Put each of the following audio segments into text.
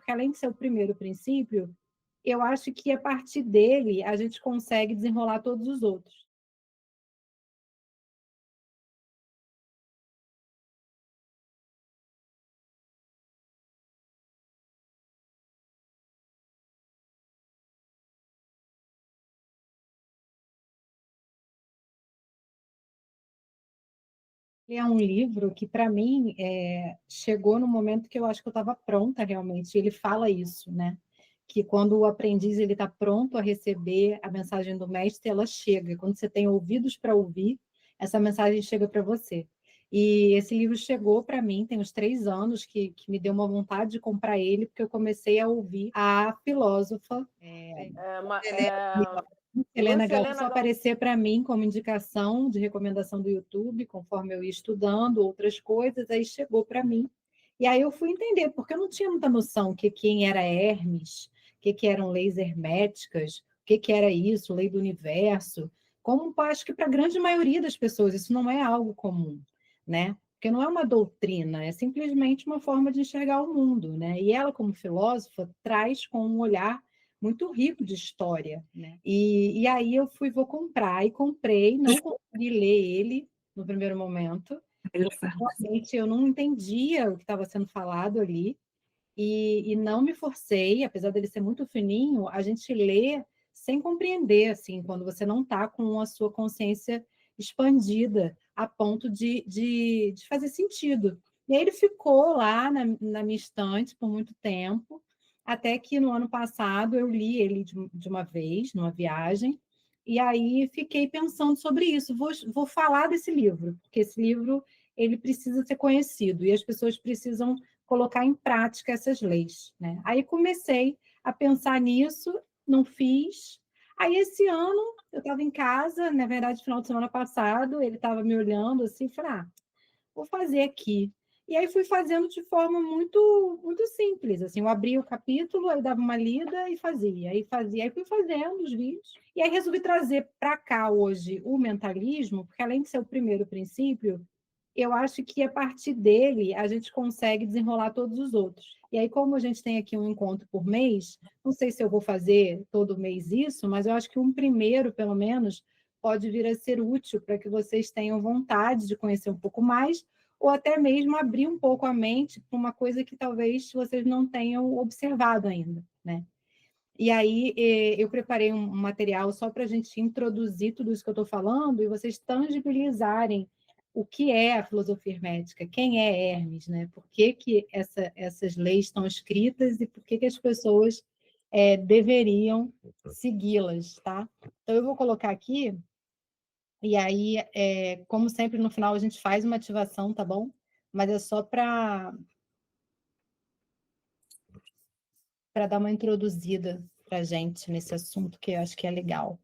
porque além de ser o primeiro princípio, eu acho que a partir dele a gente consegue desenrolar todos os outros. É um livro que, para mim, chegou no momento que eu acho que eu estava pronta realmente. Ele fala isso, né? Que quando o aprendiz ele está pronto a receber a mensagem do mestre, ela chega. Quando você tem ouvidos para ouvir, essa mensagem chega para você. E esse livro chegou para mim, tem uns 3 anos, que me deu uma vontade de comprar ele, porque eu comecei a ouvir a filósofa. Helena Galvão aparecer para mim como indicação de recomendação do YouTube, conforme eu ia estudando outras coisas, aí chegou para mim. E aí eu fui entender, porque eu não tinha muita noção quem era Hermes, que eram leis herméticas, que era isso, lei do universo. Como acho que para a grande maioria das pessoas isso não é algo comum, né? Porque não é uma doutrina, é simplesmente uma forma de enxergar o mundo, né? E ela, como filósofa, traz com um olhar muito rico de história, né? E aí vou comprar, e comprei, não consegui ler ele no primeiro momento. Realmente eu não entendia o que estava sendo falado ali, e não me forcei, apesar dele ser muito fininho, a gente lê sem compreender, assim, quando você não está com a sua consciência expandida a ponto de fazer sentido. E aí ele ficou lá na minha estante por muito tempo, até que no ano passado eu li ele de uma vez, numa viagem, e aí fiquei pensando sobre isso. Vou falar desse livro, porque esse livro ele precisa ser conhecido, e as pessoas precisam colocar em prática essas leis, né? Aí comecei a pensar nisso, não fiz. Aí esse ano eu estava em casa, na verdade, final de semana passado, ele estava me olhando assim, falei, vou fazer aqui. E aí fui fazendo de forma muito muito simples, assim, eu abria o capítulo, aí dava uma lida e fazia, aí fui fazendo os vídeos. E aí resolvi trazer para cá hoje o mentalismo, porque além de ser o primeiro princípio, eu acho que a partir dele a gente consegue desenrolar todos os outros. E aí, como a gente tem aqui um encontro por mês, não sei se eu vou fazer todo mês isso, mas eu acho que um primeiro, pelo menos, pode vir a ser útil para que vocês tenham vontade de conhecer um pouco mais, ou até mesmo abrir um pouco a mente para uma coisa que talvez vocês não tenham observado ainda, né? E aí eu preparei um material só para a gente introduzir tudo isso que eu estou falando e vocês tangibilizarem o que é a filosofia hermética, quem é Hermes, né? Por que essas leis estão escritas e por que as pessoas deveriam segui-las, tá? Então eu vou colocar aqui, e aí, como sempre, no final a gente faz uma ativação, tá bom? Mas é só para dar uma introduzida para a gente nesse assunto que eu acho que é legal.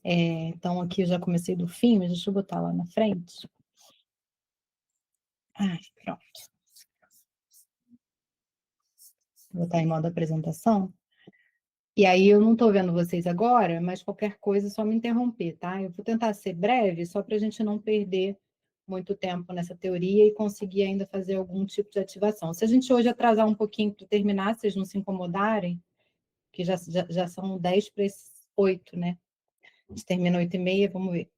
Então, aqui eu já comecei do fim, mas deixa eu botar lá na frente. Pronto. Vou botar em modo apresentação. E aí eu não estou vendo vocês agora, mas qualquer coisa é só me interromper, tá? Eu vou tentar ser breve, só para a gente não perder muito tempo nessa teoria e conseguir ainda fazer algum tipo de ativação. Se a gente hoje atrasar um pouquinho para terminar, vocês não se incomodarem, que já são 7:50, né? A gente termina 8:30, vamos ver.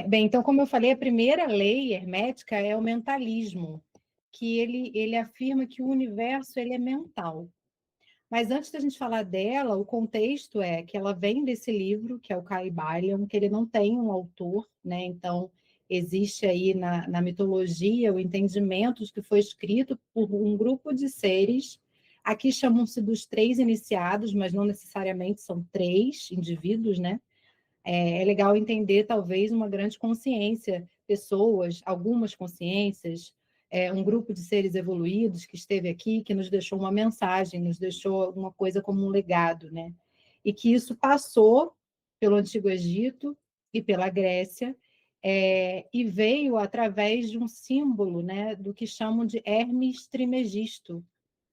Bem, então, como eu falei, a primeira lei hermética é o mentalismo, que ele afirma que o universo ele é mental. Mas antes da gente falar dela, o contexto é que ela vem desse livro, que é o Kybalion, que ele não tem um autor, né? Então, existe aí na mitologia o entendimento de que foi escrito por um grupo de seres, aqui chamam-se dos 3 iniciados, mas não necessariamente são 3 indivíduos, né? É legal entender, talvez, uma grande consciência, pessoas, algumas consciências, um grupo de seres evoluídos que esteve aqui, que nos deixou uma mensagem, nos deixou alguma coisa como um legado, né? E que isso passou pelo Antigo Egito e pela Grécia, e veio através de um símbolo, né, do que chamam de Hermes Trismegisto,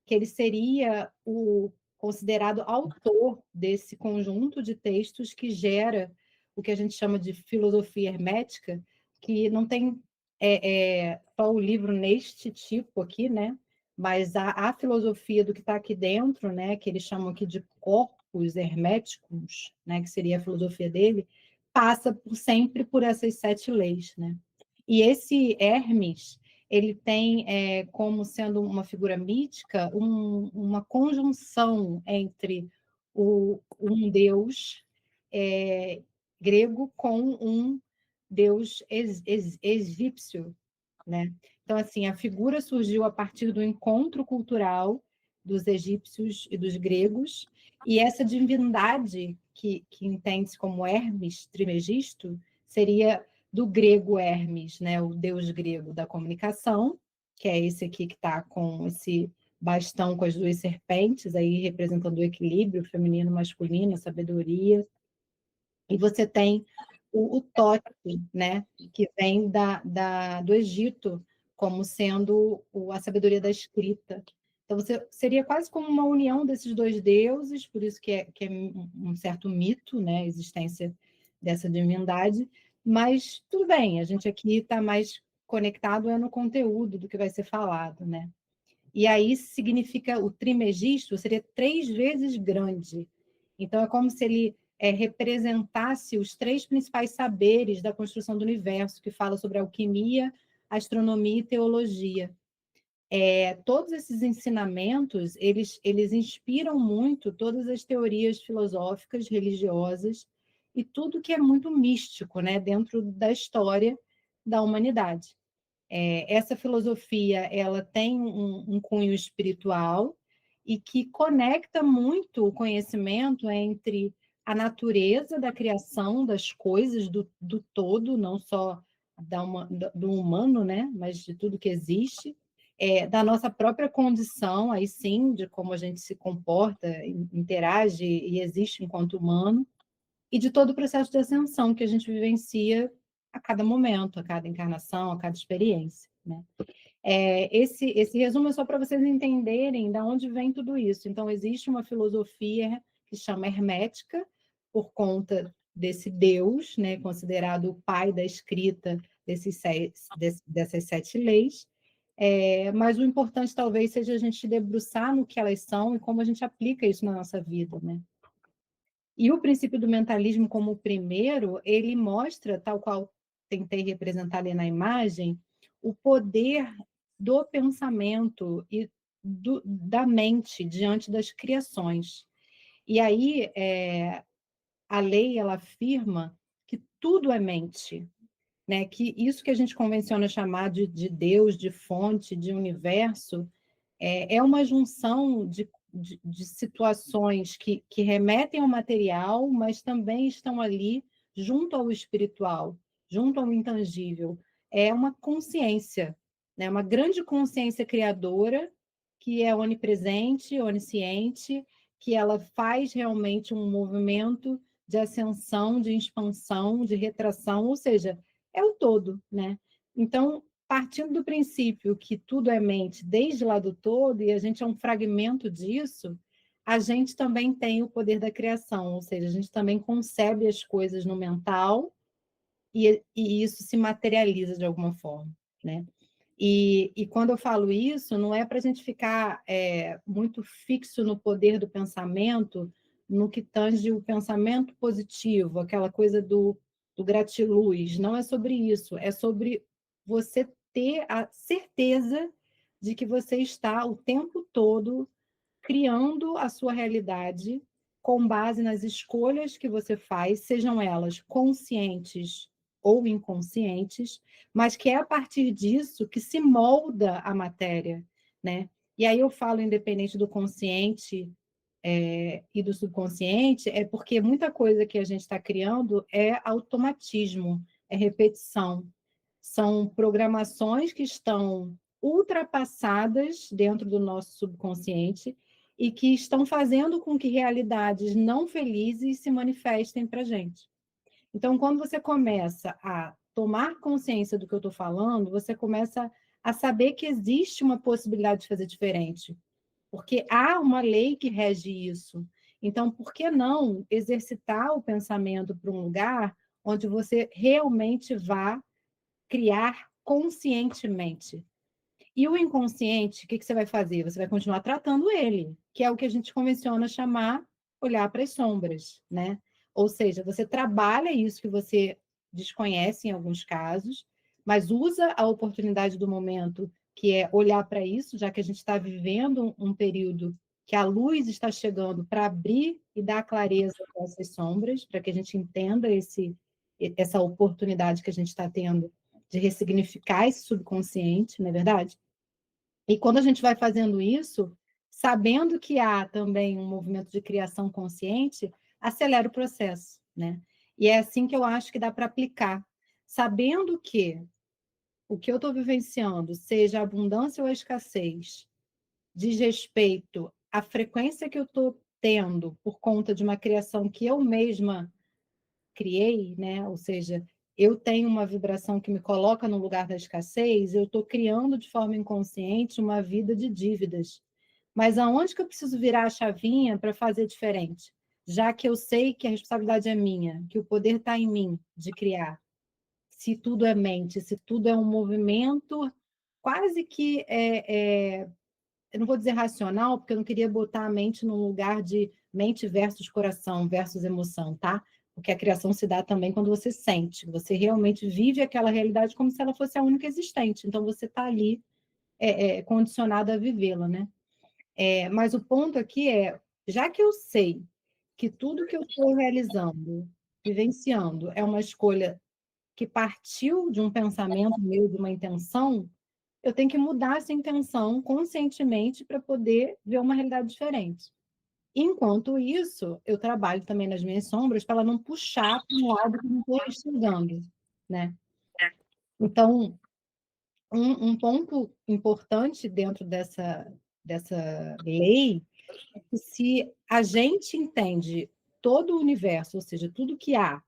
que ele seria o considerado autor desse conjunto de textos que gera o que a gente chama de filosofia hermética, que não tem só o livro neste tipo aqui, né? mas a filosofia do que está aqui dentro, né, que eles chamam aqui de corpus herméticos, né, que seria a filosofia dele, passa sempre por essas 7 leis, né? E esse Hermes, ele tem como sendo uma figura mítica uma conjunção entre um deus grego com um deus egípcio, né? Então, assim, a figura surgiu a partir do encontro cultural dos egípcios e dos gregos, e essa divindade que entende-se como Hermes Trismegisto seria do grego Hermes, né? O deus grego da comunicação, que é esse aqui que está com esse bastão com as 2 serpentes, aí representando o equilíbrio feminino, masculino, a sabedoria. E você tem o Tote, né, que vem do Egito, como sendo a sabedoria da escrita. Então, seria quase como uma união desses 2 deuses, por isso que é um certo mito, né, a existência dessa divindade, mas tudo bem, a gente aqui está mais conectado no conteúdo do que vai ser falado, né? E aí significa, o trimegisto seria 3 vezes grande. Então, é como se ele representasse os 3 principais saberes da construção do universo, que fala sobre alquimia, astronomia e teologia. Todos esses ensinamentos, eles inspiram muito todas as teorias filosóficas, religiosas, e tudo que é muito místico, né, dentro da história da humanidade. Essa filosofia ela tem um cunho espiritual e que conecta muito o conhecimento entre a natureza da criação das coisas, do todo, não só do humano, né? Mas de tudo que existe, da nossa própria condição, aí sim, de como a gente se comporta, interage e existe enquanto humano, e de todo o processo de ascensão que a gente vivencia a cada momento, a cada encarnação, a cada experiência, né? Esse resumo é só para vocês entenderem de onde vem tudo isso. Então, existe uma filosofia que chama hermética, por conta desse Deus, né, considerado o pai da escrita dessas 7 leis, mas o importante talvez seja a gente debruçar no que elas são e como a gente aplica isso na nossa vida, né? E o princípio do mentalismo como o primeiro, ele mostra, tal qual tentei representar ali na imagem, o poder do pensamento e da mente diante das criações. E aí, a lei, ela afirma que tudo é mente, né? Que isso que a gente convenciona chamar de Deus, de fonte, de universo, é uma junção de situações que remetem ao material, mas também estão ali junto ao espiritual, junto ao intangível. É uma consciência, né? Uma grande consciência criadora que é onipresente, onisciente, que ela faz realmente um movimento de ascensão, de expansão, de retração, ou seja, é o todo, né? Então, partindo do princípio que tudo é mente desde lá do todo, e a gente é um fragmento disso, a gente também tem o poder da criação, ou seja, a gente também concebe as coisas no mental e isso se materializa de alguma forma, né? E quando eu falo isso, não é para a gente ficar muito fixo no poder do pensamento, no que tange o pensamento positivo, aquela coisa do gratiluz. Não é sobre isso, é sobre você ter a certeza de que você está o tempo todo criando a sua realidade com base nas escolhas que você faz, sejam elas conscientes ou inconscientes, mas que é a partir disso que se molda a matéria, né? E aí eu falo independente do consciente e do subconsciente, é porque muita coisa que a gente está criando é automatismo, é repetição. São programações que estão ultrapassadas dentro do nosso subconsciente e que estão fazendo com que realidades não felizes se manifestem para a gente. Então, quando você começa a tomar consciência do que eu estou falando, você começa a saber que existe uma possibilidade de fazer diferente, porque há uma lei que rege isso. Então, por que não exercitar o pensamento para um lugar onde você realmente vá criar conscientemente? E o inconsciente, o que você vai fazer? Você vai continuar tratando ele, que é o que a gente convenciona chamar olhar para as sombras, né? Ou seja, você trabalha isso que você desconhece em alguns casos, mas usa a oportunidade do momento, que é olhar para isso, já que a gente está vivendo um período que a luz está chegando para abrir e dar clareza para essas sombras, para que a gente entenda essa oportunidade que a gente está tendo de ressignificar esse subconsciente, não é verdade? E quando a gente vai fazendo isso, sabendo que há também um movimento de criação consciente, acelera o processo, né? E é assim que eu acho que dá para aplicar. Sabendo que o que eu estou vivenciando, seja a abundância ou a escassez, diz respeito à frequência que eu estou tendo por conta de uma criação que eu mesma criei, né? Ou seja, eu tenho uma vibração que me coloca no lugar da escassez, eu estou criando de forma inconsciente uma vida de dívidas. Mas aonde que eu preciso virar a chavinha para fazer diferente? Já que eu sei que a responsabilidade é minha, que o poder está em mim de criar. Se tudo é mente, se tudo é um movimento quase que eu não vou dizer racional, porque eu não queria botar a mente num lugar de mente versus coração, versus emoção, tá? Porque a criação se dá também quando você sente, você realmente vive aquela realidade como se ela fosse a única existente. Então você está ali condicionado a vivê-la, né? Mas o ponto aqui é, já que eu sei que tudo que eu estou realizando, vivenciando, é uma escolha que partiu de um pensamento meu, de uma intenção, eu tenho que mudar essa intenção conscientemente para poder ver uma realidade diferente. Enquanto isso, eu trabalho também nas minhas sombras para ela não puxar para um lado que eu não estou enxergando, né? Então, um ponto importante dentro dessa lei é que se a gente entende todo o universo, ou seja, tudo que há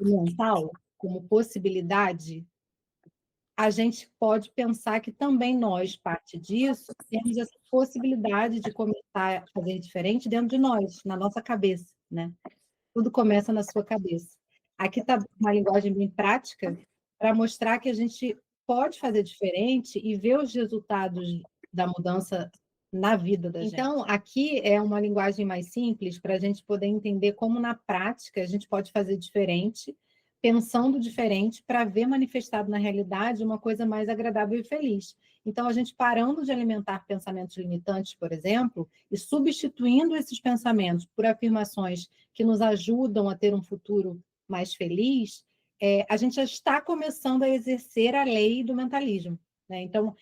mental como possibilidade, a gente pode pensar que também nós, parte disso, temos essa possibilidade de começar a fazer diferente dentro de nós, na nossa cabeça, né? Tudo começa na sua cabeça. Aqui está uma linguagem bem prática para mostrar que a gente pode fazer diferente e ver os resultados da mudança na vida da gente. Então, aqui é uma linguagem mais simples para a gente poder entender como, na prática, a gente pode fazer diferente, pensando diferente, para ver manifestado na realidade uma coisa mais agradável e feliz. Então, a gente parando de alimentar pensamentos limitantes, por exemplo, e substituindo esses pensamentos por afirmações que nos ajudam a ter um futuro mais feliz, a gente já está começando a exercer a lei do mentalismo, né? Então,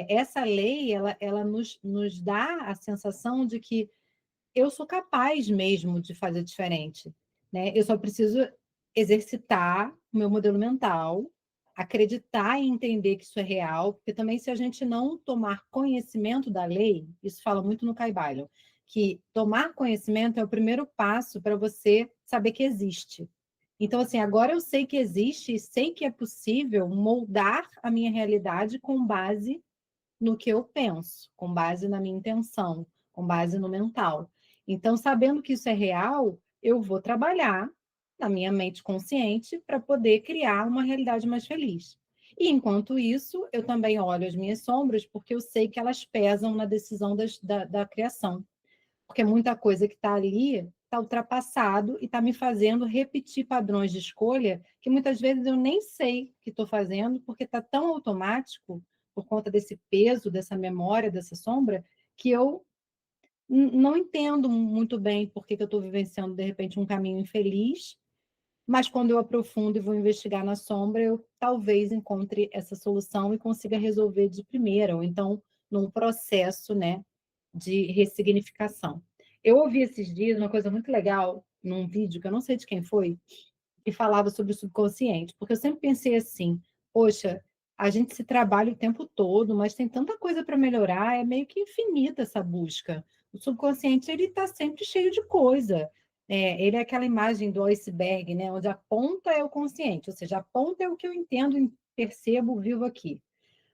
essa lei, ela nos dá a sensação de que eu sou capaz mesmo de fazer diferente, né? Eu só preciso exercitar o meu modelo mental, acreditar e entender que isso é real, porque também se a gente não tomar conhecimento da lei, isso fala muito no Kybalion, que tomar conhecimento é o primeiro passo para você saber que existe. Então, assim, agora eu sei que existe e sei que é possível moldar a minha realidade com base no que eu penso, com base na minha intenção, com base no mental. Então, sabendo que isso é real, eu vou trabalhar na minha mente consciente para poder criar uma realidade mais feliz. E, enquanto isso, eu também olho as minhas sombras, porque eu sei que elas pesam na decisão da criação. Porque muita coisa que está ali está ultrapassado e está me fazendo repetir padrões de escolha que muitas vezes eu nem sei que estou fazendo, porque está tão automático, por conta desse peso, dessa memória, dessa sombra, que eu não entendo muito bem por que eu estou vivenciando, de repente, um caminho infeliz, mas quando eu aprofundo e vou investigar na sombra, eu talvez encontre essa solução e consiga resolver de primeira, ou então num processo, né, de ressignificação. Eu ouvi esses dias uma coisa muito legal num vídeo, que eu não sei de quem foi, que falava sobre o subconsciente, porque eu sempre pensei assim, poxa, a gente se trabalha o tempo todo, mas tem tanta coisa para melhorar, é meio que infinita essa busca. O subconsciente, ele está sempre cheio de coisa. Ele é aquela imagem do iceberg, né, onde a ponta é o consciente, ou seja, a ponta é o que eu entendo, percebo, vivo aqui.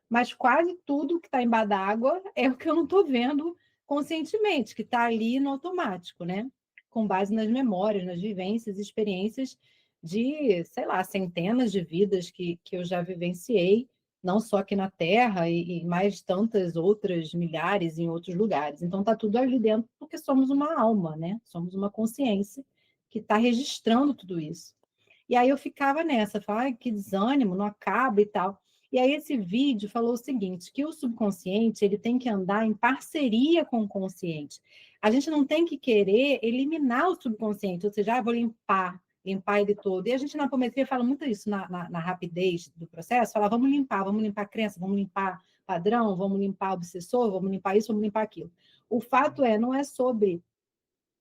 Mas quase tudo que está embaixo d'água é o que eu não estou vendo conscientemente, que está ali no automático, né? Com base nas memórias, nas vivências, experiências de, sei lá, centenas de vidas que eu já vivenciei não só aqui na Terra e mais tantas outras milhares em outros lugares. Então está tudo ali dentro porque somos uma alma, né? Somos uma consciência que está registrando tudo isso. E aí eu ficava nessa, falava, ai, que desânimo, não acaba e tal. E aí esse vídeo falou o seguinte, que o subconsciente ele tem que andar em parceria com o consciente. A gente não tem que querer eliminar o subconsciente, ou seja, vou limpar ele todo. E a gente na apometria fala muito isso, na rapidez do processo, fala, vamos limpar a crença, vamos limpar padrão, vamos limpar obsessor, vamos limpar isso, vamos limpar aquilo. O fato não é sobre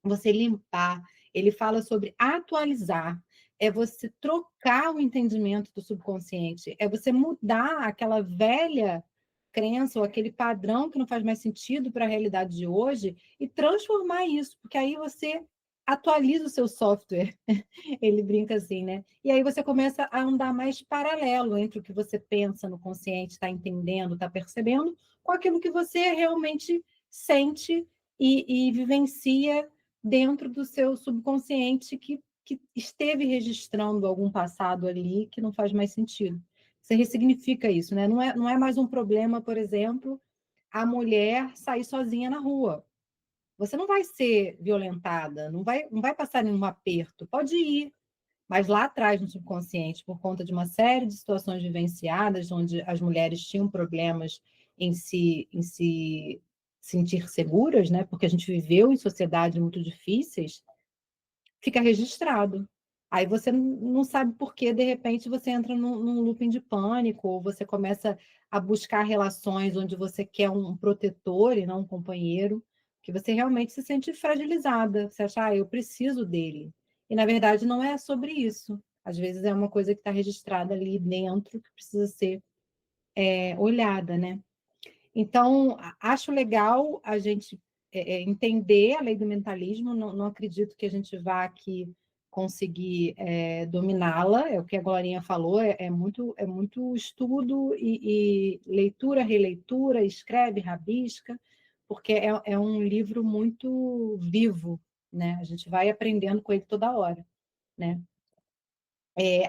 você limpar, ele fala sobre atualizar, é você trocar o entendimento do subconsciente, é você mudar aquela velha crença ou aquele padrão que não faz mais sentido para a realidade de hoje e transformar isso, porque aí você atualiza o seu software. Ele brinca assim, né? E aí você começa a andar mais paralelo entre o que você pensa no consciente, está entendendo, está percebendo, com aquilo que você realmente sente e vivencia dentro do seu subconsciente que esteve registrando algum passado ali que não faz mais sentido. Você ressignifica isso, né? Não é mais um problema, por exemplo, a mulher sair sozinha na rua. Você não vai ser violentada, não vai passar nenhum aperto. Pode ir, mas lá atrás, no subconsciente, por conta de uma série de situações vivenciadas, onde as mulheres tinham problemas em se sentir seguras, né? Porque a gente viveu em sociedades muito difíceis, fica registrado. Aí você não sabe por que, de repente, você entra num looping de pânico, ou você começa a buscar relações onde você quer um protetor e não um companheiro, que você realmente se sente fragilizada. Você acha, eu preciso dele. E, na verdade, não é sobre isso. Às vezes é uma coisa que está registrada ali dentro, que precisa ser olhada, né? Então, acho legal a gente entender a lei do mentalismo, não acredito que a gente vá aqui conseguir dominá-la, é o que a Glorinha falou, é muito estudo e leitura, releitura, escreve, rabisca, porque é um livro muito vivo, né? A gente vai aprendendo com ele toda hora, né?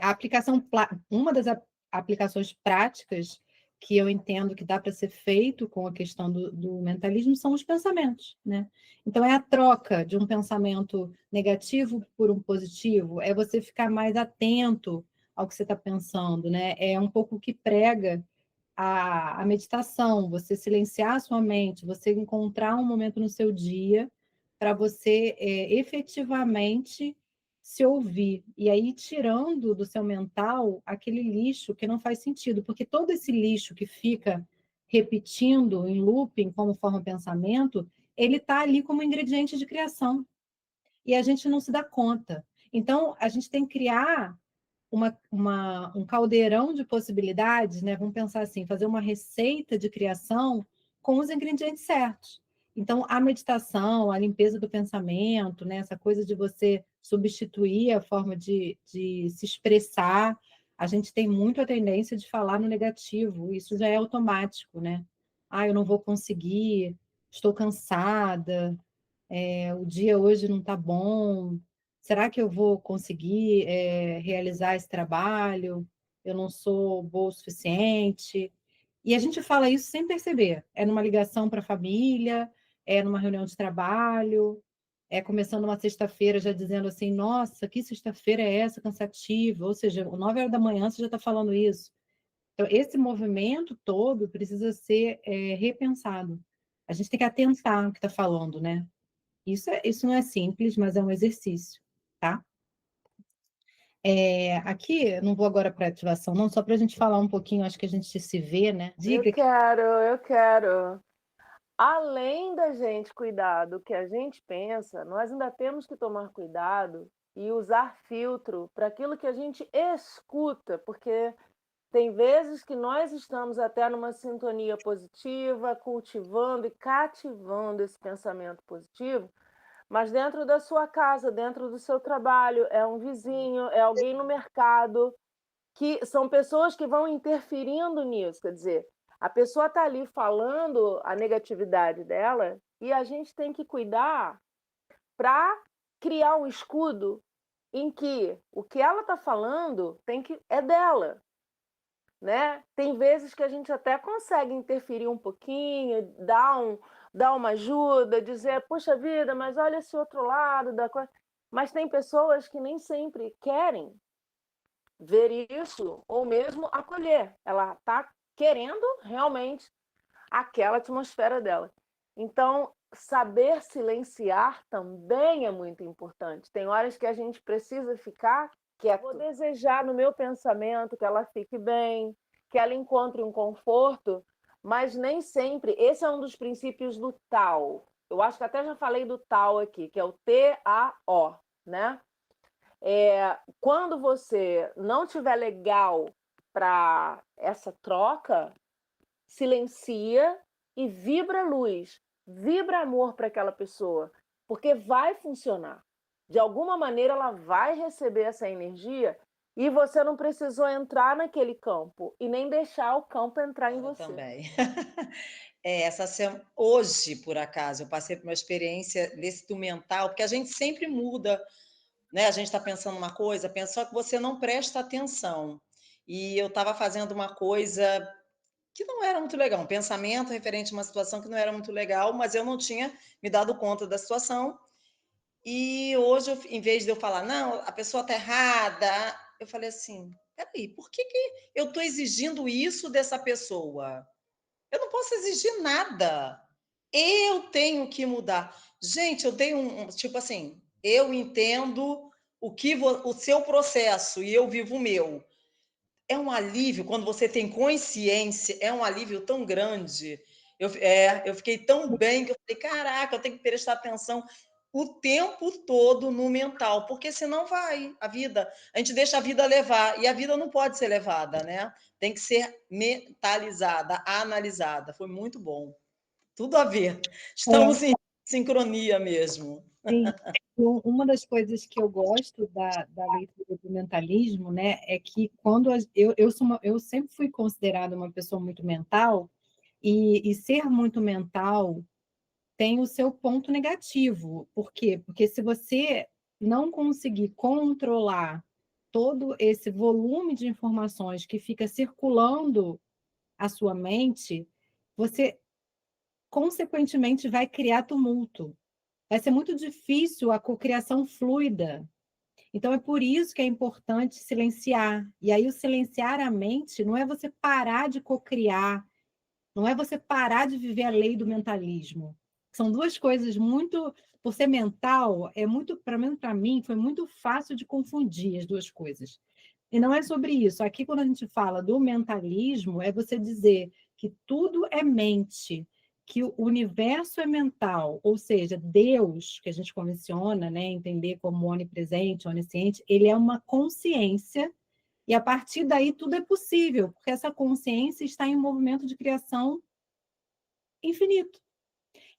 A aplicação, uma das aplicações práticas que eu entendo que dá para ser feito com a questão do mentalismo são os pensamentos, né? Então, é a troca de um pensamento negativo por um positivo, é você ficar mais atento ao que você está pensando, né? É um pouco o que prega a meditação, você silenciar a sua mente, você encontrar um momento no seu dia para você efetivamente se ouvir, e aí tirando do seu mental aquele lixo que não faz sentido, porque todo esse lixo que fica repetindo em looping como forma de pensamento, ele está ali como ingrediente de criação, e a gente não se dá conta. Então, a gente tem que criar um caldeirão de possibilidades, né? Vamos pensar assim, fazer uma receita de criação com os ingredientes certos. Então, a meditação, a limpeza do pensamento, né? Essa coisa de você substituir a forma de se expressar. A gente tem muito a tendência de falar no negativo, isso já é automático, né? Eu não vou conseguir, estou cansada, o dia hoje não está bom, será que eu vou conseguir realizar esse trabalho? Eu não sou boa o suficiente. E a gente fala isso sem perceber. É numa ligação para a família, é numa reunião de trabalho, é começando uma sexta-feira já dizendo assim, nossa, que sexta-feira é essa, cansativa? Ou seja, 9 horas da manhã você já está falando isso. Então, esse movimento todo precisa ser repensado. A gente tem que atentar no que está falando, né? Isso não é simples, mas é um exercício, tá? Aqui, não vou agora para ativação, não, só para a gente falar um pouquinho, acho que a gente se vê, né? Eu quero, eu quero. Além da gente cuidar do que a gente pensa, nós ainda temos que tomar cuidado e usar filtro para aquilo que a gente escuta, porque tem vezes que nós estamos até numa sintonia positiva, cultivando e cativando esse pensamento positivo, mas dentro da sua casa, dentro do seu trabalho, é um vizinho, é alguém no mercado, que são pessoas que vão interferindo nisso. Quer dizer, a pessoa está ali falando a negatividade dela e a gente tem que cuidar para criar um escudo em que o que ela está falando é dela. né? Tem vezes que a gente até consegue interferir um pouquinho, dar uma ajuda, dizer, puxa vida, mas olha esse outro lado da coisa. Mas tem pessoas que nem sempre querem ver isso, ou mesmo acolher. Ela está querendo realmente aquela atmosfera dela. Então, saber silenciar também é muito importante. Tem horas que a gente precisa ficar quieto. Vou desejar no meu pensamento que ela fique bem, que ela encontre um conforto, mas nem sempre. Esse é um dos princípios do Tao. Eu acho que até já falei do Tao aqui, que é o T-A-O, né? Quando você não tiver legal para essa troca, silencia e vibra luz, vibra amor para aquela pessoa, porque vai funcionar. De alguma maneira ela vai receber essa energia e você não precisou entrar naquele campo e nem deixar o campo entrar em você. Também. Hoje, por acaso, eu passei por uma experiência desse do mental, porque a gente sempre muda, né? A gente está pensando uma coisa, pensa só que você não presta atenção. E eu estava fazendo uma coisa que não era muito legal, um pensamento referente a uma situação que não era muito legal, mas eu não tinha me dado conta da situação. E hoje, em vez de eu falar, não, a pessoa está errada, eu falei assim, peraí, por que eu estou exigindo isso dessa pessoa? Eu não posso exigir nada. Eu tenho que mudar. Gente, eu tenho tipo assim, eu entendo o seu processo e eu vivo o meu. É um alívio quando você tem consciência, é um alívio tão grande. Eu fiquei tão bem que eu falei, caraca, eu tenho que prestar atenção o tempo todo no mental, porque senão vai a gente deixa a vida levar, e a vida não pode ser levada, né? Tem que ser mentalizada, analisada. Foi muito bom. Tudo a ver. Estamos em sincronia mesmo. Sim. Uma das coisas que eu gosto da leitura do mentalismo, né, é que quando eu sempre fui considerada uma pessoa muito mental, e ser muito mental tem o seu ponto negativo. Por quê? Porque se você não conseguir controlar todo esse volume de informações que fica circulando a sua mente, você, consequentemente, vai criar tumulto. Vai ser muito difícil a cocriação fluida. Então, é por isso que é importante silenciar. E aí, o silenciar a mente não é você parar de cocriar, não é você parar de viver a lei do mentalismo. São duas coisas muito... Por ser mental, pelo menos para mim, foi muito fácil de confundir as duas coisas. E não é sobre isso. Aqui, quando a gente fala do mentalismo, é você dizer que tudo é mente, que o universo é mental, ou seja, Deus, que a gente convenciona, né, entender como onipresente, onisciente, ele é uma consciência, e a partir daí tudo é possível, porque essa consciência está em um movimento de criação infinito.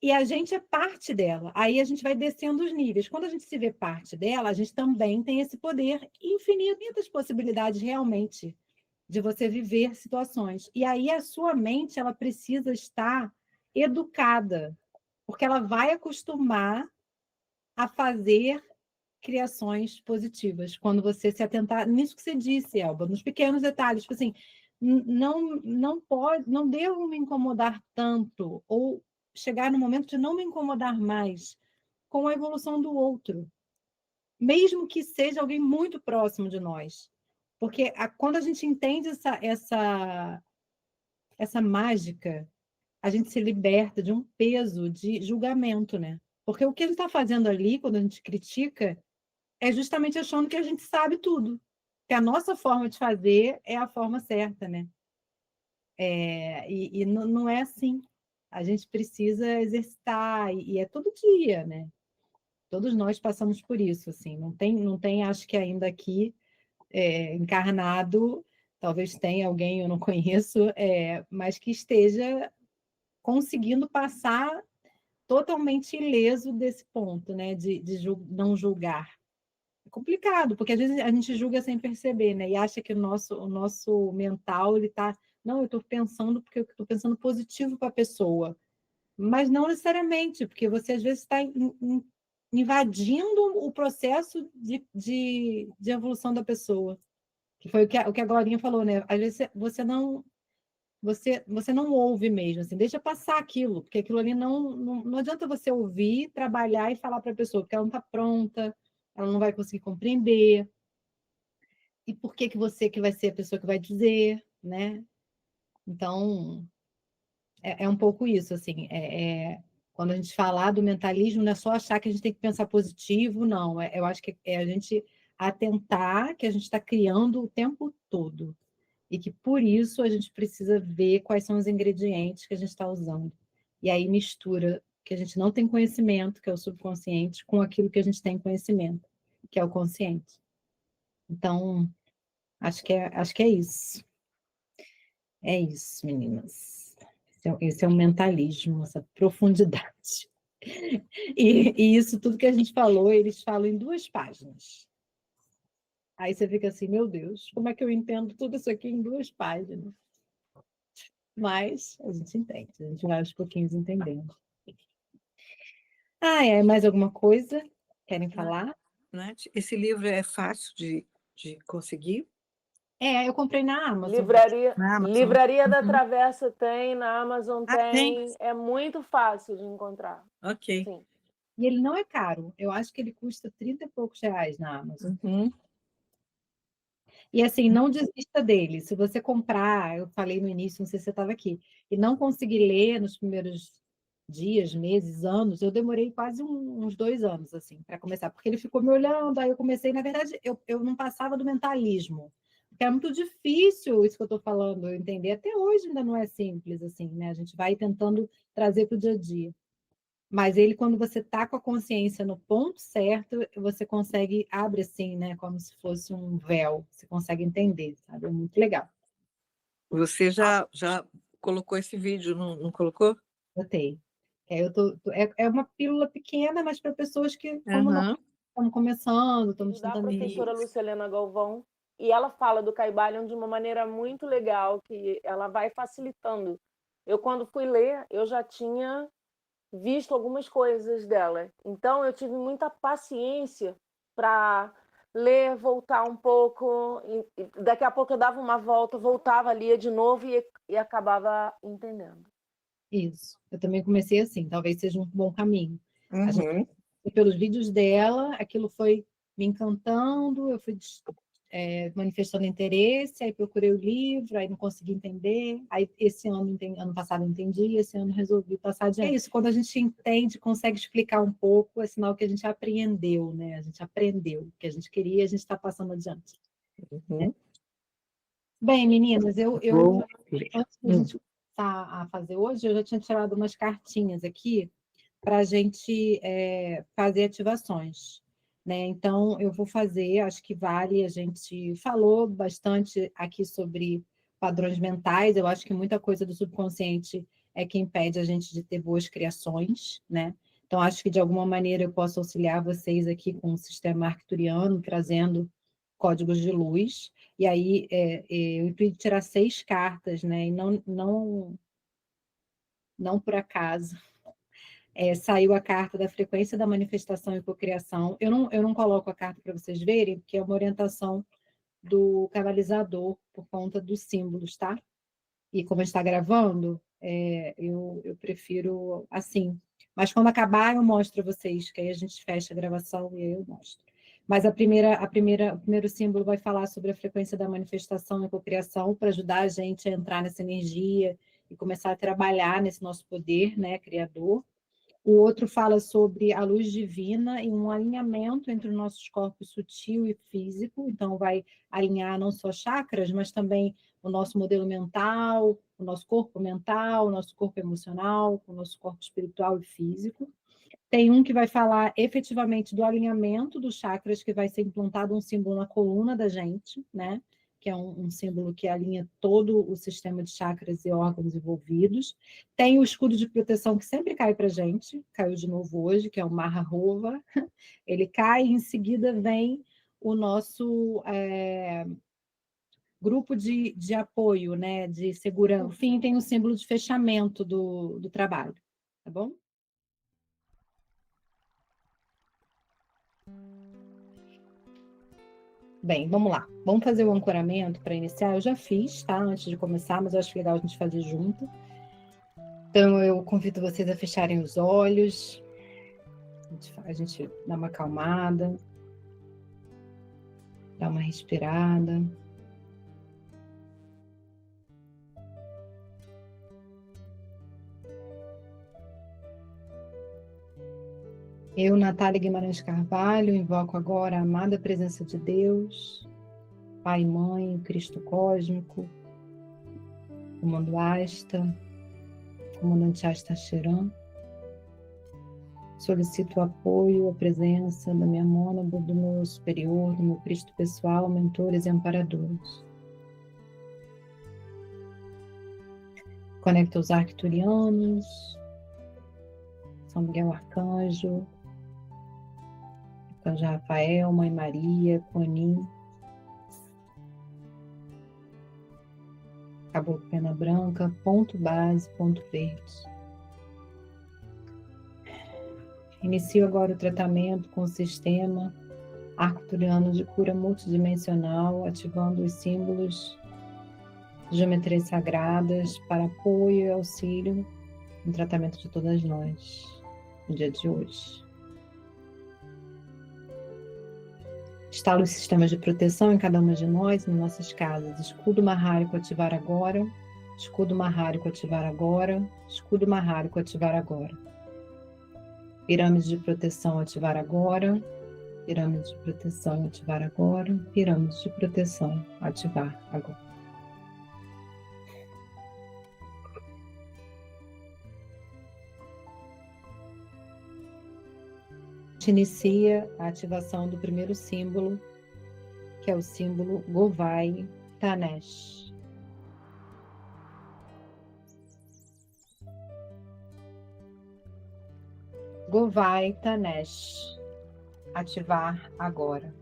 E a gente é parte dela. Aí a gente vai descendo os níveis. Quando a gente se vê parte dela, a gente também tem esse poder infinito, muitas possibilidades realmente de você viver situações. E aí a sua mente, ela precisa estar educada, porque ela vai acostumar a fazer criações positivas, quando você se atentar nisso que você disse, Elba, nos pequenos detalhes, tipo assim, não devo me incomodar tanto, ou chegar no momento de não me incomodar mais com a evolução do outro, mesmo que seja alguém muito próximo de nós. Porque quando a gente entende essa mágica, a gente se liberta de um peso de julgamento, né? Porque o que a gente está fazendo ali, quando a gente critica, é justamente achando que a gente sabe tudo, que a nossa forma de fazer é a forma certa, né? E não é assim. A gente precisa exercitar, e é todo dia, né? Todos nós passamos por isso, assim. Não tem, acho que ainda aqui, encarnado, talvez tenha alguém, eu não conheço, mas que esteja conseguindo passar totalmente ileso desse ponto, né? De não julgar. É complicado, porque às vezes a gente julga sem perceber, né? E acha que o nosso mental, ele tá... Não, eu estou pensando porque eu estou pensando positivo para a pessoa. Mas não necessariamente, porque você às vezes está invadindo o processo de evolução da pessoa. Que foi o que a Glorinha falou, né? Às vezes você não ouve mesmo, assim, deixa passar aquilo, porque aquilo ali não adianta você ouvir, trabalhar e falar para a pessoa, porque ela não está pronta, ela não vai conseguir compreender. E por que você que vai ser a pessoa que vai dizer, né? Então, é um pouco isso, assim, quando a gente falar do mentalismo, não é só achar que a gente tem que pensar positivo, não. Eu acho que é a gente atentar que a gente está criando o tempo todo. E que por isso a gente precisa ver quais são os ingredientes que a gente está usando. E aí mistura que a gente não tem conhecimento, que é o subconsciente, com aquilo que a gente tem conhecimento, que é o consciente. Então, acho que é isso. É isso, meninas. Esse é o mentalismo, essa profundidade. E isso tudo que a gente falou, eles falam em 2 páginas. Aí você fica assim, meu Deus, como é que eu entendo tudo isso aqui em 2 páginas? Mas a gente entende, a gente vai aos pouquinhos entendendo. Mais alguma coisa? Querem falar? Nath, esse livro é fácil de conseguir? Eu comprei na Amazon. Na Amazon? Livraria da Uhum. Travessa tem, na Amazon tem? tem. É muito fácil de encontrar. Ok. Sim. E ele não é caro. Eu acho que ele custa 30 e poucos reais na Amazon. Uhum. E assim, não desista dele. Se você comprar, eu falei no início, não sei se você estava aqui, e não conseguir ler nos primeiros dias, meses, anos, eu demorei quase uns 2 anos, assim, para começar, porque ele ficou me olhando, aí eu comecei, na verdade, eu não passava do mentalismo, porque é muito difícil isso que eu estou falando, eu entender. Até hoje ainda não é simples, assim, né? A gente vai tentando trazer para o dia a dia. Mas ele, quando você está com a consciência no ponto certo, você consegue, abre assim, né? Como se fosse um véu. Você consegue entender, sabe? É muito legal. Você já colocou esse vídeo, não colocou? Botei. É uma pílula pequena, mas para pessoas que, como nós, Aham. estamos começando, estamos Da tentando professora isso. Lucelena Galvão. E ela fala do Caibalion de uma maneira muito legal, que ela vai facilitando. Eu, quando fui ler, eu já tinha visto algumas coisas dela. Então, eu tive muita paciência para ler, voltar um pouco. E daqui a pouco eu dava uma volta, voltava, lia de novo e acabava entendendo. Isso. Eu também comecei assim, talvez seja um bom caminho. A gente, Uhum. pelos vídeos dela, aquilo foi me encantando, eu fui manifestando interesse, aí procurei o livro, aí não consegui entender, aí esse ano passado eu entendi, esse ano resolvi passar adiante. É isso, quando a gente entende, consegue explicar um pouco, é sinal que a gente apreendeu, né? A gente aprendeu o que a gente queria, a gente está passando adiante. Uhum. Bem, meninas, Vou ler. antes da gente começar a fazer hoje, eu já tinha tirado umas cartinhas aqui para a gente fazer ativações, né? Então, eu vou fazer, acho que vale, a gente falou bastante aqui sobre padrões mentais, eu acho que muita coisa do subconsciente é que impede a gente de ter boas criações, né? Então, acho que de alguma maneira eu posso auxiliar vocês aqui com o sistema arcturiano, trazendo códigos de luz, e aí eu intuito tirar 6 cartas, né? E não por acaso saiu a carta da frequência da manifestação e cocriação. Eu não coloco a carta para vocês verem, porque é uma orientação do canalizador por conta dos símbolos, tá? E como a gente está gravando, eu prefiro assim. Mas quando acabar, eu mostro a vocês, que aí a gente fecha a gravação e aí eu mostro. Mas o primeiro símbolo vai falar sobre a frequência da manifestação e cocriação para ajudar a gente a entrar nessa energia e começar a trabalhar nesse nosso poder, né, criador. O outro fala sobre a luz divina e um alinhamento entre os nossos corpos sutil e físico. Então, vai alinhar não só chakras, mas também o nosso modelo mental, o nosso corpo mental, o nosso corpo emocional, o nosso corpo espiritual e físico. Tem um que vai falar efetivamente do alinhamento dos chakras, que vai ser implantado um símbolo na coluna da gente, né? Que é um símbolo que alinha todo o sistema de chakras e órgãos envolvidos. Tem o escudo de proteção que sempre cai para a gente, caiu de novo hoje, que é o Maha Rova. Ele cai e em seguida vem o nosso grupo de apoio, né? De segurança. No fim, tem o símbolo de fechamento do trabalho, tá bom? Bem, vamos lá. Vamos fazer o ancoramento para iniciar? Eu já fiz, tá? Antes de começar, mas eu acho legal a gente fazer junto. Então, eu convido vocês a fecharem os olhos. A gente dá uma acalmada. Dá uma respirada. Eu, Natália Guimarães Carvalho, invoco agora a amada presença de Deus, Pai e Mãe, o Cristo Cósmico, Comando Asta, Comandante Asta Cheran. Solicito o apoio, a presença da minha mônada, do meu superior, do meu Cristo pessoal, mentores e amparadores. Conecto os arcturianos, São Miguel Arcanjo, Arcanjo Rafael, Mãe Maria, Conin, Caboclo Pena Branca, ponto base, ponto verde. Inicio agora o tratamento com o sistema arcturiano de cura multidimensional, ativando os símbolos de geometrias sagradas para apoio e auxílio no tratamento de todas nós, no dia de hoje. Instalo os sistemas de proteção em cada uma de nós, em nossas casas. Escudo marrárico ativar agora, escudo marrárico ativar agora, escudo marrárico ativar agora. Pirâmide de proteção ativar agora, pirâmide de proteção ativar agora, pirâmide de proteção ativar agora. A gente inicia a ativação do primeiro símbolo, que é o símbolo Govai Tanesh. Govai Tanesh, ativar agora.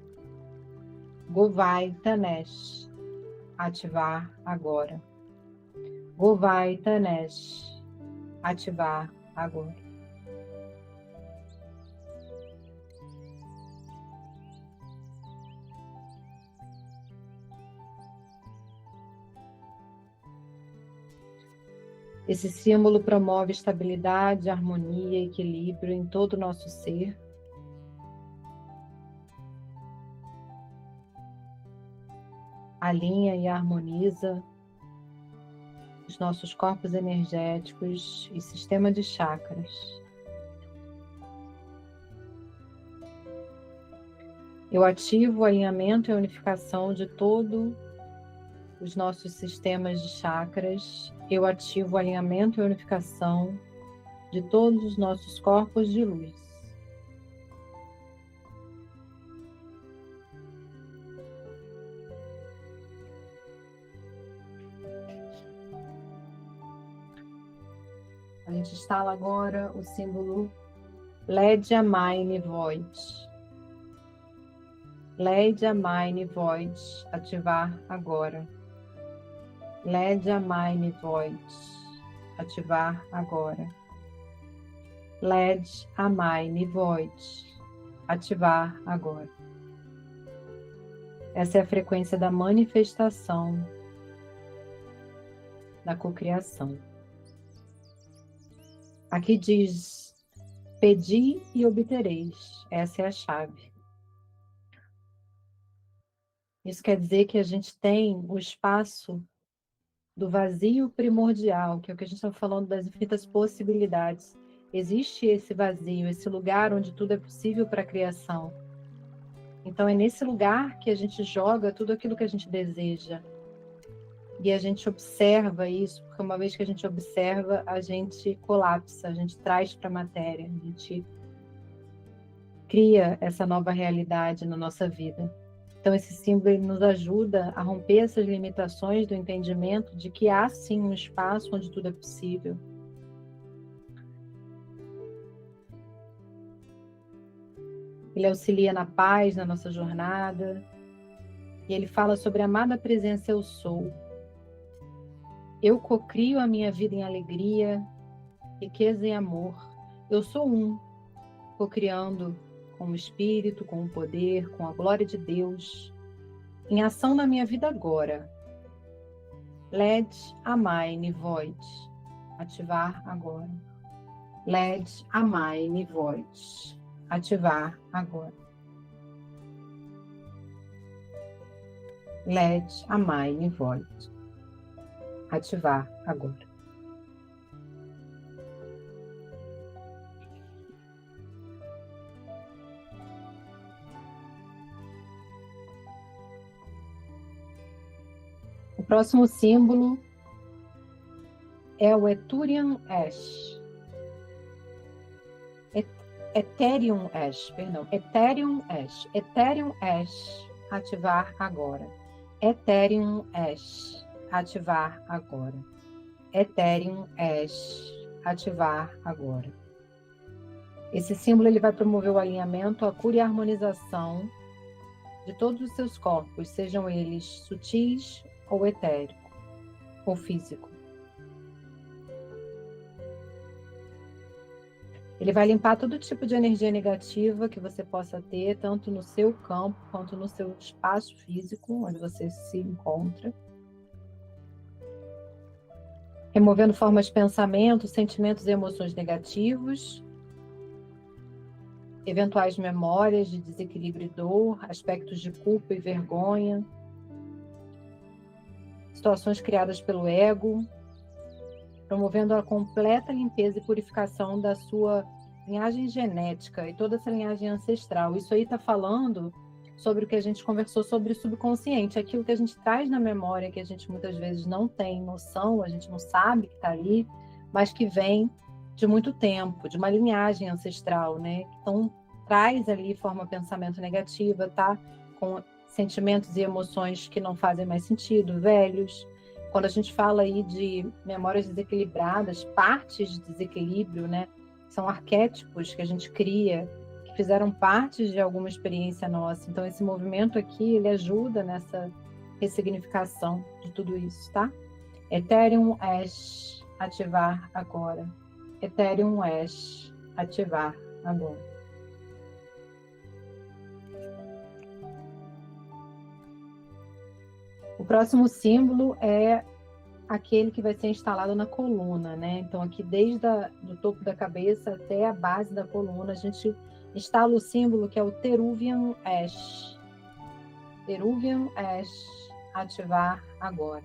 Govai Tanesh, ativar agora. Govai Tanesh, ativar agora. Esse símbolo promove estabilidade, harmonia e equilíbrio em todo o nosso ser. Alinha e harmoniza os nossos corpos energéticos e sistema de chakras. Eu ativo o alinhamento e a unificação de todos os nossos sistemas de chakras. Eu ativo o alinhamento e a unificação de todos os nossos corpos de luz. A gente instala agora o símbolo Ledia Mine Void. Ledia Mine Void, ativar agora. Ledia Mine Void, ativar agora. LED Mine Void, ativar agora. Essa é a frequência da manifestação, da cocriação. Aqui diz: pedi e obtereis. Essa é a chave. Isso quer dizer que a gente tem o espaço do vazio primordial, que é o que a gente está falando das infinitas possibilidades. Existe esse vazio, esse lugar onde tudo é possível para a criação. Então é nesse lugar que a gente joga tudo aquilo que a gente deseja. E a gente observa isso, porque uma vez que a gente observa, a gente colapsa, a gente traz para a matéria, a gente cria essa nova realidade na nossa vida. Então esse símbolo nos ajuda a romper essas limitações do entendimento de que há sim um espaço onde tudo é possível. Ele auxilia na paz, na nossa jornada. E ele fala sobre a amada presença eu sou. Eu cocrio a minha vida em alegria, riqueza e amor. Eu sou um, cocriando com o Espírito, com o poder, com a glória de Deus, em ação na minha vida agora. LED a Mine Void. Ativar agora. LED a Mine Void. Ativar agora. LED a Mine Void. Ativar agora. O próximo símbolo é o Ethereum Ash. Ethereum Ash, perdão. Ethereum Ash. Ethereum Ash. Ativar agora. Ethereum Ash. Ativar agora. Ethereum Ash. Ativar agora. Esse símbolo ele vai promover o alinhamento, a cura e a harmonização de todos os seus corpos, sejam eles sutis ou etérico, ou físico. Ele vai limpar todo tipo de energia negativa que você possa ter, tanto no seu campo quanto no seu espaço físico, onde você se encontra. Removendo formas de pensamento, sentimentos e emoções negativos, eventuais memórias de desequilíbrio e dor, aspectos de culpa e vergonha, situações criadas pelo ego, promovendo a completa limpeza e purificação da sua linhagem genética e toda essa linhagem ancestral. Isso aí está falando sobre o que a gente conversou sobre o subconsciente, aquilo que a gente traz na memória, que a gente muitas vezes não tem noção, a gente não sabe que está ali, mas que vem de muito tempo, de uma linhagem ancestral, né? Então, traz ali, forma pensamento negativa, tá? Com sentimentos e emoções que não fazem mais sentido, velhos. Quando a gente fala aí de memórias desequilibradas, partes de desequilíbrio, né? São arquétipos que a gente cria, que fizeram parte de alguma experiência nossa. Então, esse movimento aqui, ele ajuda nessa ressignificação de tudo isso, tá? Ethereum Ash, ativar agora. Ethereum Ash, ativar agora. O próximo símbolo é aquele que vai ser instalado na coluna, né? Então, aqui desde do topo da cabeça até a base da coluna, a gente instala o símbolo que é o Teruvian Ash. Teruvian Ash, ativar agora.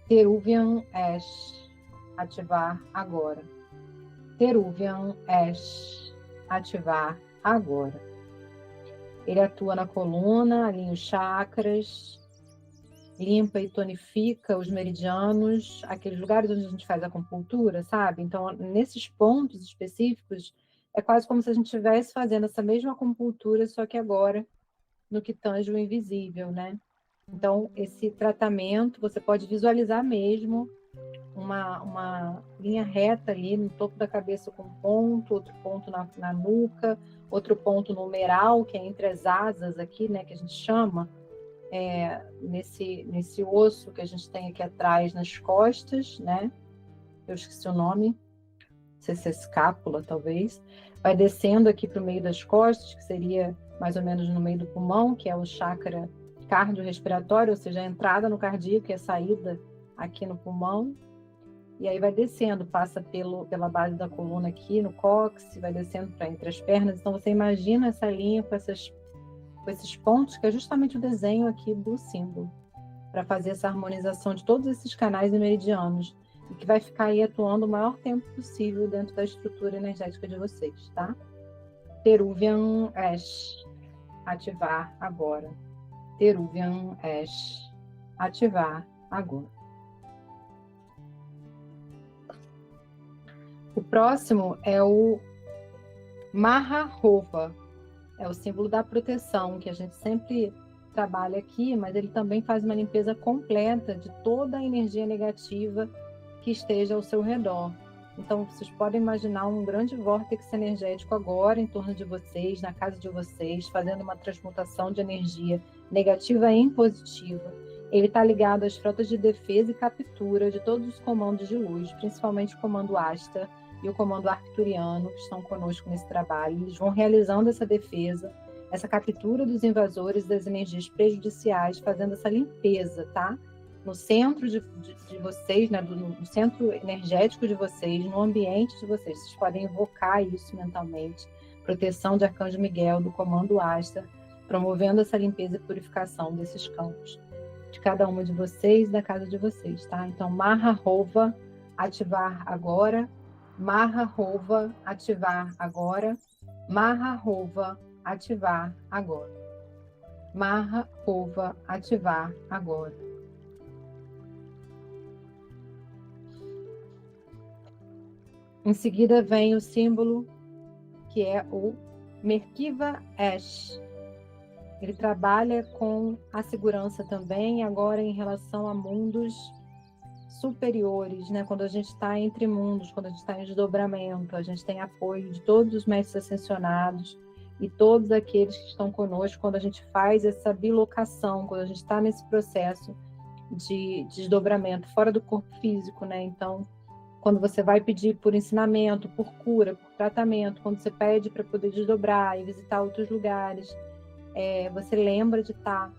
Teruvian Ash, ativar agora. Teruvian Ash, ativar agora. Ele atua na coluna, alinha os chakras, limpa e tonifica os meridianos, aqueles lugares onde a gente faz acupuntura, sabe? Então, nesses pontos específicos, é quase como se a gente estivesse fazendo essa mesma acupuntura, só que agora no que tange o invisível, né? Então, esse tratamento, você pode visualizar mesmo uma linha reta ali no topo da cabeça com um ponto, outro ponto na nuca, outro ponto no humeral, que é entre as asas aqui, né, que a gente chama, nesse osso que a gente tem aqui atrás nas costas, né? Eu esqueci o nome, não sei se é escápula, talvez. Vai descendo aqui para o meio das costas, que seria mais ou menos no meio do pulmão, que é o chakra cardiorrespiratório, ou seja, a entrada no cardíaco e a saída aqui no pulmão. E aí vai descendo, passa pela base da coluna aqui, no cóccix, vai descendo para entre as pernas. Então, você imagina essa linha com esses pontos, que é justamente o desenho aqui do símbolo, para fazer essa harmonização de todos esses canais e meridianos, e que vai ficar aí atuando o maior tempo possível dentro da estrutura energética de vocês, tá? Teruvian Ash, ativar agora. Teruvian Ash, ativar agora. O próximo é o Maharova. É o símbolo da proteção, que a gente sempre trabalha aqui, mas ele também faz uma limpeza completa de toda a energia negativa que esteja ao seu redor. Então, vocês podem imaginar um grande vórtice energético agora em torno de vocês, na casa de vocês, fazendo uma transmutação de energia negativa em positiva. Ele está ligado às frotas de defesa e captura de todos os comandos de luz, principalmente o comando Asta e o comando arcturiano, que estão conosco nesse trabalho. Eles vão realizando essa defesa essa captura dos invasores, das energias prejudiciais, fazendo essa limpeza, tá? No centro de vocês, né? No centro energético de vocês, no ambiente de vocês. Vocês podem invocar isso mentalmente. Proteção de Arcanjo Miguel, do Comando Asta, promovendo essa limpeza e purificação desses campos. De cada uma de vocês, da casa de vocês, tá? Então, Marra Rova, ativar agora. Marra Rova, ativar agora. Marra Rova, ativar agora. Marra Rova, ativar agora. Em seguida vem o símbolo que é o Merkava Ash. Ele trabalha com a segurança também, agora em relação a mundos superiores, né? Quando a gente está entre mundos, quando a gente está em desdobramento, a gente tem apoio de todos os mestres ascensionados e todos aqueles que estão conosco quando a gente faz essa bilocação, quando a gente está nesse processo de desdobramento fora do corpo físico, né? Então, quando você vai pedir por ensinamento, por cura, por tratamento, quando você pede para poder desdobrar e visitar outros lugares, você lembra de estar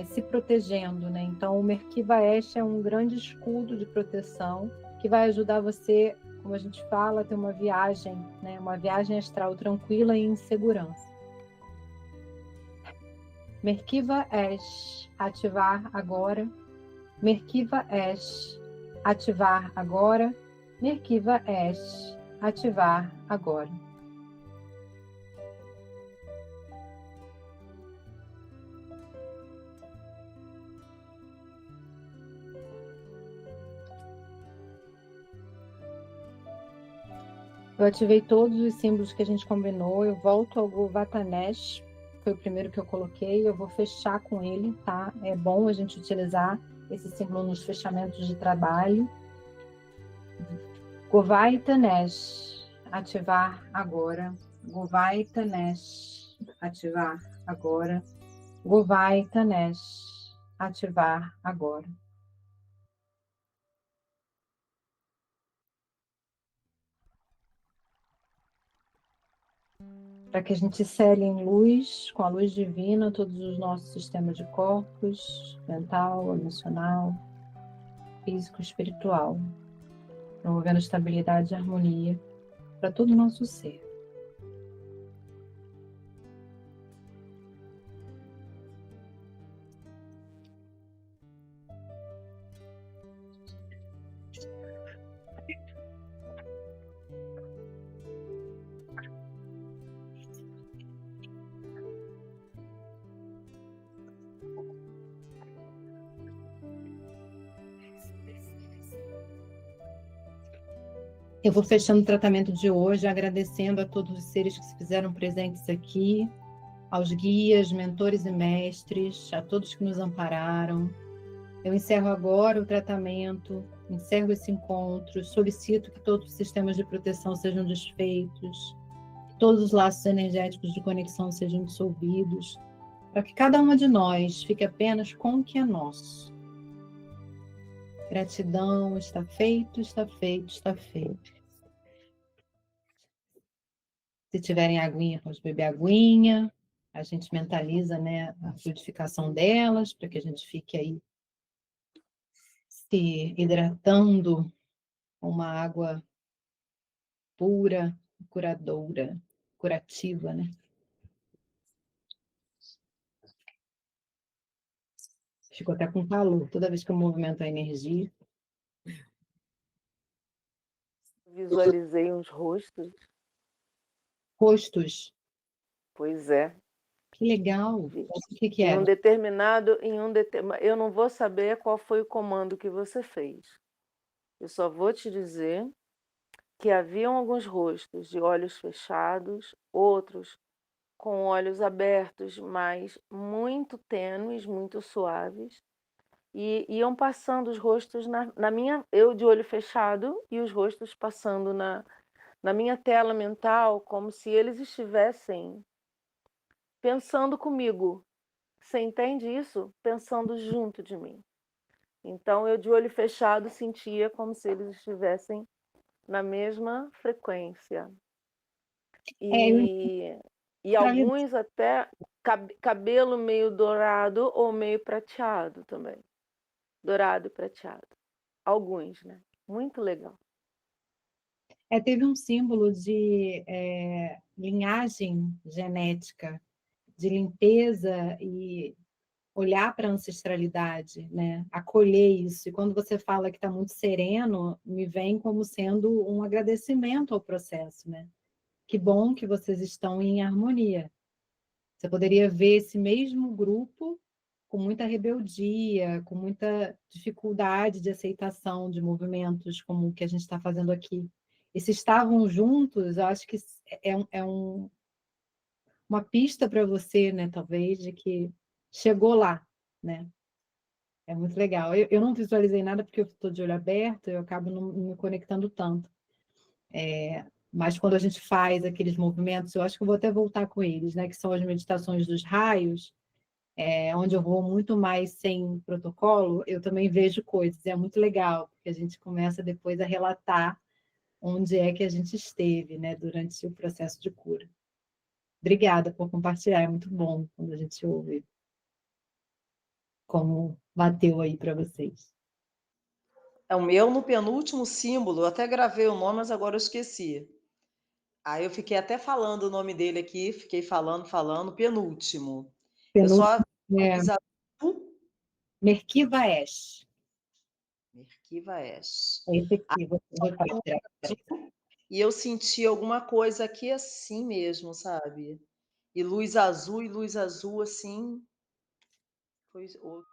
se protegendo, né? Então, o Merkava Ash é um grande escudo de proteção que vai ajudar você, como a gente fala, a ter uma viagem, né? Uma viagem astral tranquila e em segurança. Merkava Ash, ativar agora. Merkava Ash, ativar agora. Merkava Ash, ativar agora. Eu ativei todos os símbolos que a gente combinou. Eu volto ao Govatanesh, foi o primeiro que eu coloquei. Eu vou fechar com ele, tá? É bom a gente utilizar esse símbolo nos fechamentos de trabalho. Govatanesh, ativar agora. Govatanesh, ativar agora. Govatanesh, ativar agora. Para que a gente cele em luz, com a luz divina, todos os nossos sistemas de corpos, mental, emocional, físico, espiritual, promovendo estabilidade e harmonia para todo o nosso ser. Eu vou fechando o tratamento de hoje, agradecendo a todos os seres que se fizeram presentes aqui, aos guias, mentores e mestres, a todos que nos ampararam. Eu encerro agora o tratamento, encerro esse encontro, solicito que todos os sistemas de proteção sejam desfeitos, que todos os laços energéticos de conexão sejam dissolvidos, para que cada uma de nós fique apenas com o que é nosso. Gratidão, está feito, está feito, está feito. Se tiverem aguinha, pode beber aguinha. A gente mentaliza, né, a fluidificação delas, para que a gente fique aí se hidratando com uma água pura, curadora, curativa, né? Ficou até com calor, toda vez que eu movimento a energia. Visualizei uns rostos. Rostos. Pois é. Que legal. O que é? Em um eu não vou saber qual foi o comando que você fez. Eu só vou te dizer que haviam alguns rostos de olhos fechados, outros com olhos abertos, mas muito tênues, muito suaves. E iam passando os rostos eu de olho fechado e os rostos passando na minha tela mental, como se eles estivessem pensando comigo. Você entende isso? Pensando junto de mim. Então, eu de olho fechado sentia como se eles estivessem na mesma frequência. E E alguns até cabelo meio dourado ou meio prateado também. Dourado e prateado. Alguns, né? Muito legal. Teve um símbolo de linhagem genética, de limpeza e olhar para a ancestralidade, né? Acolher isso. E quando você fala que está muito sereno, me vem como sendo um agradecimento ao processo, né? Que bom que vocês estão em harmonia. Você poderia ver esse mesmo grupo com muita rebeldia, com muita dificuldade de aceitação de movimentos como o que a gente está fazendo aqui. E se estavam juntos, eu acho que uma pista para você, né, talvez, de que chegou lá, né? É muito legal. Eu não visualizei nada porque eu estou de olho aberto, eu acabo não me conectando tanto. Mas quando a gente faz aqueles movimentos, eu acho que eu vou até voltar com eles, né? Que são as meditações dos raios, onde eu vou muito mais sem protocolo, eu também vejo coisas. É muito legal, porque a gente começa depois a relatar onde é que a gente esteve, né? Durante o processo de cura. Obrigada por compartilhar, é muito bom quando a gente ouve como bateu aí para vocês. É o meu no penúltimo símbolo, eu até gravei o nome, mas agora eu esqueci. Aí eu fiquei até falando o nome dele aqui, fiquei falando, penúltimo. Eu só É, Merkava Esh. Merkava Esh. É esse aqui, vou tirar. E eu senti alguma coisa aqui assim mesmo, sabe? E luz azul, assim. Foi outro.